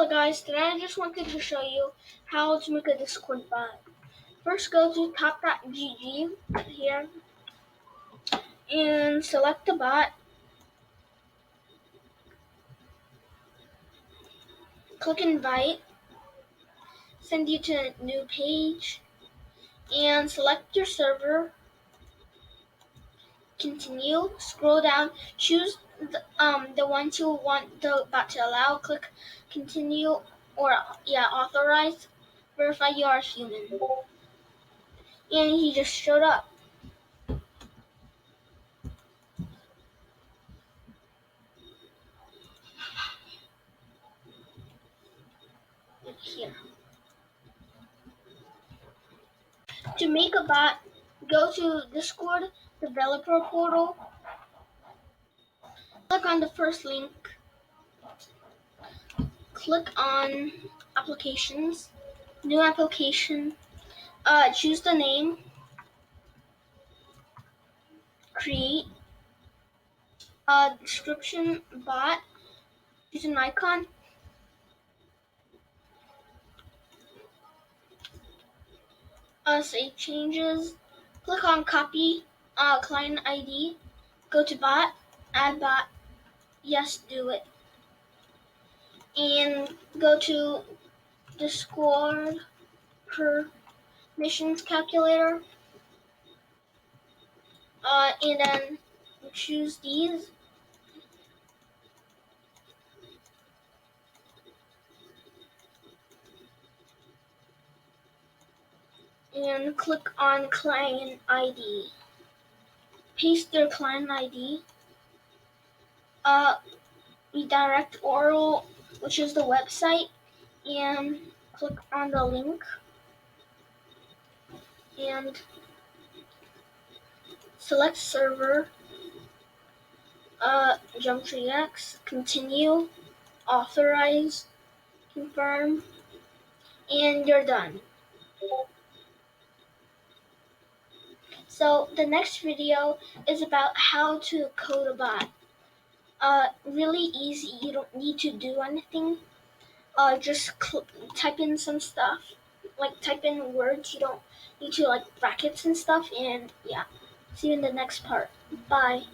Hello guys, today I just wanted to show you how to make a Discord bot. First go to top.gg here and select the bot. Click invite, send you to a new page and select your server. Continue, scroll down, choose the ones you want the bot to allow. Click continue or authorize, verify you are human. And he just showed up. Here. To make a bot, go to Discord developer portal, click on the first link, click on applications, new application, choose the name, create, description bot, choose an icon, save changes, click on copy client ID, go to bot, add bot, yes, do it, and go to Discord permissions calculator, and then choose these, and click on client ID. Paste their client ID, redirect URL, which is the website, and click on the link, and select server, Geometry-X, continue, authorize, confirm, and you're done. So the next video is about how to code a bot. Really easy, you don't need to do anything. Just type in some stuff, like type in words, you don't need to like brackets and stuff, and yeah. See you in the next part. Bye.